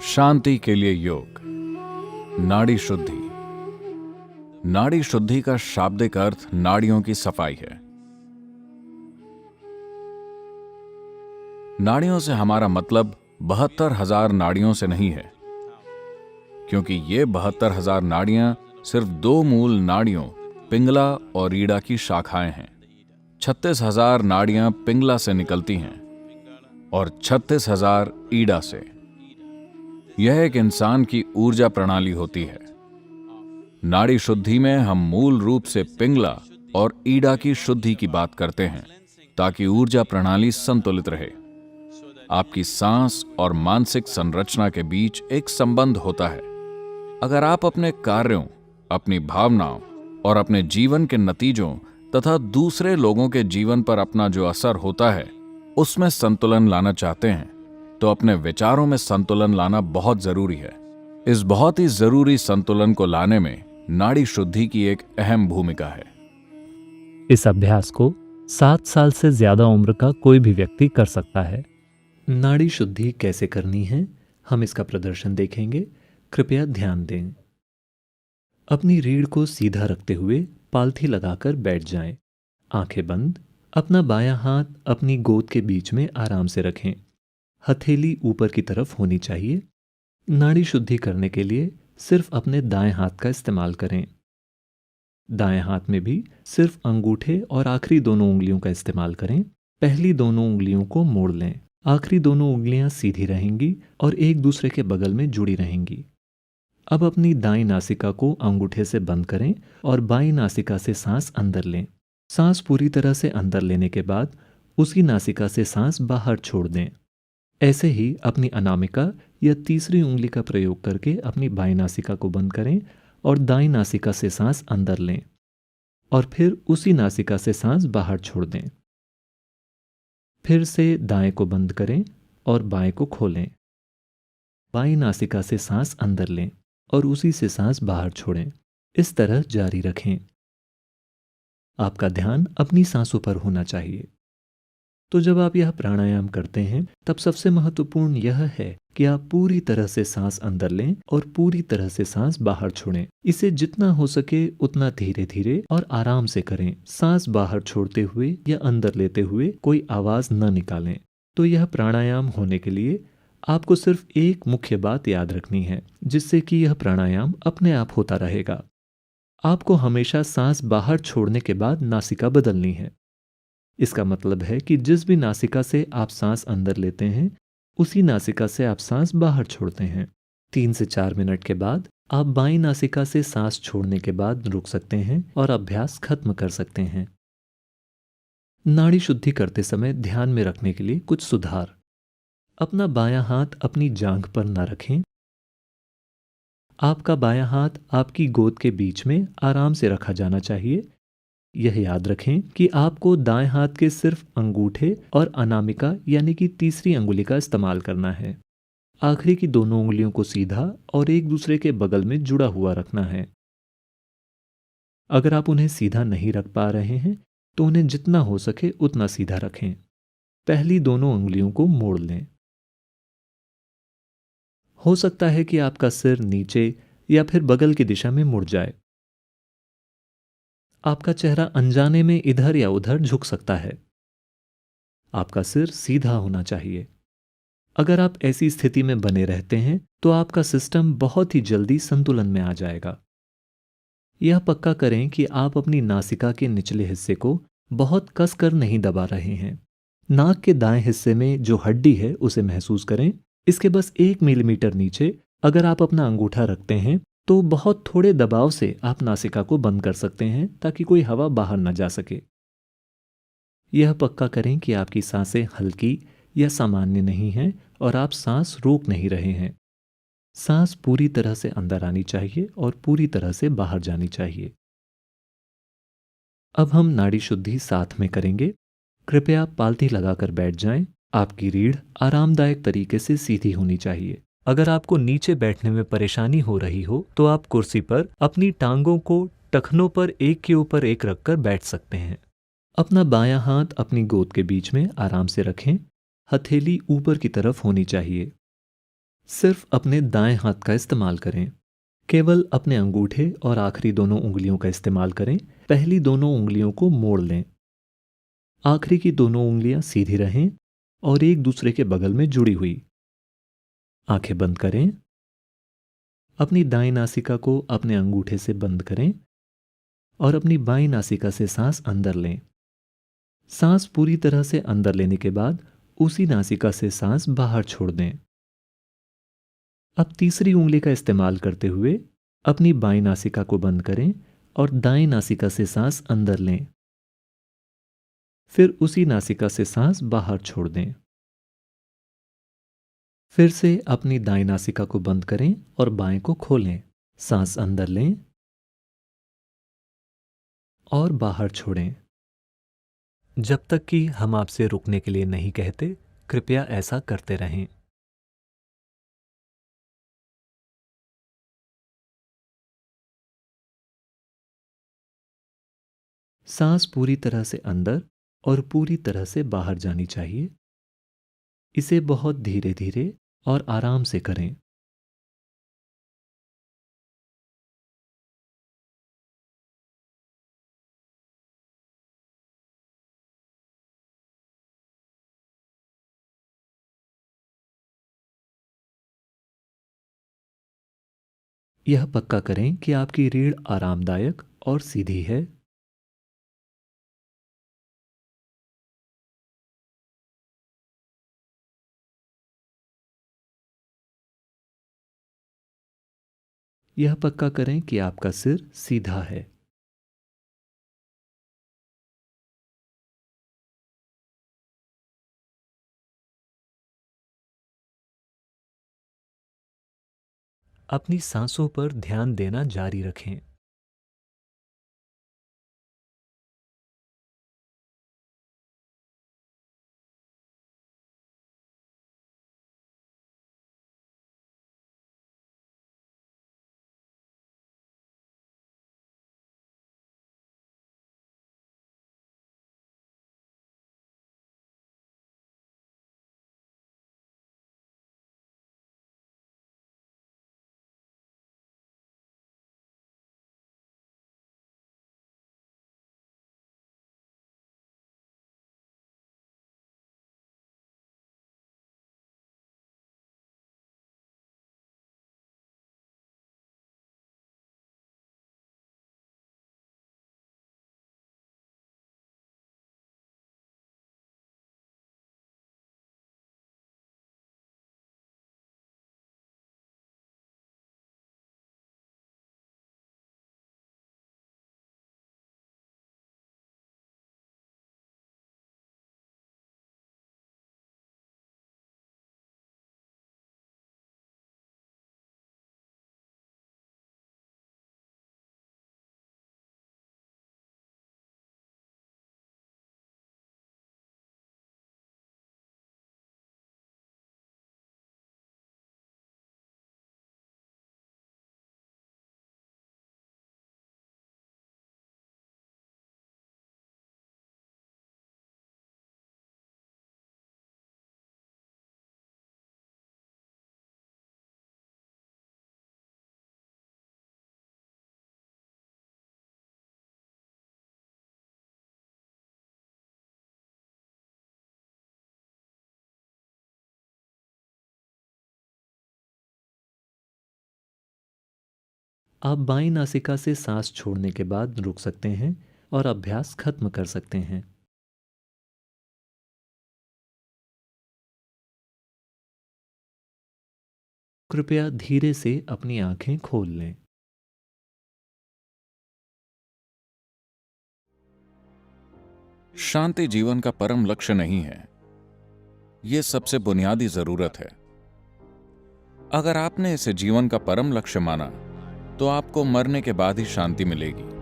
शांति के लिए योग। नाड़ी शुद्धि। नाड़ी शुद्धि का शाब्दिक अर्थ नाड़ियों की सफाई है। नाड़ियों से हमारा मतलब 72,000 नाड़ियों से नहीं है, क्योंकि ये 72,000 नाड़ियां सिर्फ दो मूल नाड़ियों पिंगला और रीढ़ा की शाखाएं हैं। 36,000 नाड़ियां पिंगला से निकलती हैं और 36,000 ईड़ा से। यह एक इंसान की ऊर्जा प्रणाली होती है। नाड़ी शुद्धि में हम मूल रूप से पिंगला और ईड़ा की शुद्धि की बात करते हैं, ताकि ऊर्जा प्रणाली संतुलित रहे। आपकी सांस और मानसिक संरचना के बीच एक संबंध होता है। अगर आप अपने कार्यों, अपनी भावनाओं और अपने जीवन के नतीजों तथा दूसरे लोगों के जीवन पर अपना जो असर होता है उसमें संतुलन लाना चाहते हैं, तो अपने विचारों में संतुलन लाना बहुत जरूरी है। इस बहुत ही जरूरी संतुलन को लाने में नाड़ी शुद्धि की एक अहम भूमिका है। इस अभ्यास को 7 साल से ज्यादा उम्र का कोई भी व्यक्ति कर सकता है। नाड़ी शुद्धि कैसे करनी है, हम इसका प्रदर्शन देखेंगे। कृपया ध्यान दें। अपनी रीढ़ को सीधा रखते हुए पालथी लगाकर बैठ जाएं। आंखें बंद। अपना बायां हाथ अपनी गोद के बीच में आराम से रखें। हथेली ऊपर की तरफ होनी चाहिए। नाड़ी शुद्धि करने के लिए सिर्फ अपने दाएं हाथ का इस्तेमाल करें। दाएं हाथ में भी सिर्फ अंगूठे और आखिरी दोनों उंगलियों का इस्तेमाल करें। पहली दोनों उंगलियों को मोड़ लें। आखिरी दोनों उंगलियां सीधी रहेंगी और एक दूसरे के बगल में जुड़ी रहेंगी। अब अपनी दाईं नासिका को अंगूठे से बंद करें और बाईं नासिका से सांस अंदर लें। सांस पूरी तरह से अंदर लेने के बाद उसी नासिका से सांस बाहर छोड़ दें। ऐसे ही अपनी अनामिका या तीसरी उंगली का प्रयोग करके अपनी बाईं नासिका को बंद करें और दाईं नासिका से सांस अंदर लें और फिर उसी नासिका से सांस बाहर छोड़ दें। फिर से दाएं को बंद करें और बाएं को खोलें। बाईं नासिका से सांस अंदर लें और उसी से सांस बाहर छोड़ें। इस तरह जारी रखें। आपका ध्यान अपनी सांसों पर होना चाहिए। तो जब आप यह प्राणायाम करते हैं तब सबसे महत्वपूर्ण यह है कि आप पूरी तरह से सांस अंदर लें और पूरी तरह से सांस बाहर छोड़ें। इसे जितना हो सके उतना धीरे धीरे और आराम से करें। सांस बाहर छोड़ते हुए या अंदर लेते हुए कोई आवाज न निकालें। तो यह प्राणायाम होने के लिए आपको सिर्फ एक मुख्य बात याद रखनी है, जिससे कि यह प्राणायाम अपने आप होता रहेगा। आपको हमेशा सांस बाहर छोड़ने के बाद नासिका बदलनी है। इसका मतलब है कि जिस भी नासिका से आप सांस अंदर लेते हैं उसी नासिका से आप सांस बाहर छोड़ते हैं। 3 से 4 मिनट के बाद आप बाईं नासिका से सांस छोड़ने के बाद रुक सकते हैं और अभ्यास खत्म कर सकते हैं। नाड़ी शुद्धि करते समय ध्यान में रखने के लिए कुछ सुधार। अपना बायां हाथ अपनी जांघ पर न रखें। आपका बायां हाथ आपकी गोद के बीच में आराम से रखा जाना चाहिए। यह याद रखें कि आपको दाएं हाथ के सिर्फ अंगूठे और अनामिका यानी कि तीसरी अंगुली का इस्तेमाल करना है। आखिरी की दोनों उंगलियों को सीधा और एक दूसरे के बगल में जुड़ा हुआ रखना है। अगर आप उन्हें सीधा नहीं रख पा रहे हैं तो उन्हें जितना हो सके उतना सीधा रखें। पहली दोनों उंगलियों को मोड़ लें। हो सकता है कि आपका सिर नीचे या फिर बगल की दिशा में मुड़ जाए। आपका चेहरा अनजाने में इधर या उधर झुक सकता है। आपका सिर सीधा होना चाहिए। अगर आप ऐसी स्थिति में बने रहते हैं तो आपका सिस्टम बहुत ही जल्दी संतुलन में आ जाएगा। यह पक्का करें कि आप अपनी नासिका के निचले हिस्से को बहुत कसकर नहीं दबा रहे हैं। नाक के दाएं हिस्से में जो हड्डी है उसे महसूस करें। इसके बस 1 मिलीमीटर नीचे अगर आप अपना अंगूठा रखते हैं तो बहुत थोड़े दबाव से आप नासिका को बंद कर सकते हैं ताकि कोई हवा बाहर न जा सके। यह पक्का करें कि आपकी सांसें हल्की या सामान्य नहीं हैं और आप सांस रोक नहीं रहे हैं। सांस पूरी तरह से अंदर आनी चाहिए और पूरी तरह से बाहर जानी चाहिए। अब हम नाड़ी शुद्धि साथ में करेंगे। कृपया पालथी लगाकर बैठ जाएं। आपकी रीढ़ आरामदायक तरीके से सीधी होनी चाहिए। अगर आपको नीचे बैठने में परेशानी हो रही हो तो आप कुर्सी पर अपनी टांगों को टखनों पर एक के ऊपर एक रखकर बैठ सकते हैं। अपना बायां हाथ अपनी गोद के बीच में आराम से रखें। हथेली ऊपर की तरफ होनी चाहिए। सिर्फ अपने दाएं हाथ का इस्तेमाल करें। केवल अपने अंगूठे और आखिरी दोनों उंगलियों का इस्तेमाल करें। पहली दोनों उंगलियों को मोड़ लें। आखिरी की दोनों उंगलियां सीधी रहें और एक दूसरे के बगल में जुड़ी हुई। आंखें बंद करें। अपनी दाईं नासिका को अपने अंगूठे से बंद करें और अपनी बाईं नासिका से सांस अंदर लें। सांस पूरी तरह से अंदर लेने के बाद उसी नासिका से सांस बाहर छोड़ दें। अब तीसरी उंगली का इस्तेमाल करते हुए अपनी बाईं नासिका को बंद करें और दाईं नासिका से सांस अंदर लें। फिर उसी नासिका से सांस बाहर छोड़ दें। फिर से अपनी दाईं नासिका को बंद करें और बाएं को खोलें। सांस अंदर लें और बाहर छोड़ें। जब तक कि हम आपसे रुकने के लिए नहीं कहते, कृपया ऐसा करते रहें। सांस पूरी तरह से अंदर और पूरी तरह से बाहर जानी चाहिए। इसे बहुत धीरे धीरे और आराम से करें। यह पक्का करें कि आपकी रीढ़ आरामदायक और सीधी है। यह पक्का करें कि आपका सिर सीधा है। अपनी सांसों पर ध्यान देना जारी रखें। आप बाईं नासिका से सांस छोड़ने के बाद रुक सकते हैं और अभ्यास खत्म कर सकते हैं। कृपया धीरे से अपनी आंखें खोल लें। शांति जीवन का परम लक्ष्य नहीं है, यह सबसे बुनियादी जरूरत है। अगर आपने इसे जीवन का परम लक्ष्य माना, तो आपको मरने के बाद ही शांति मिलेगी।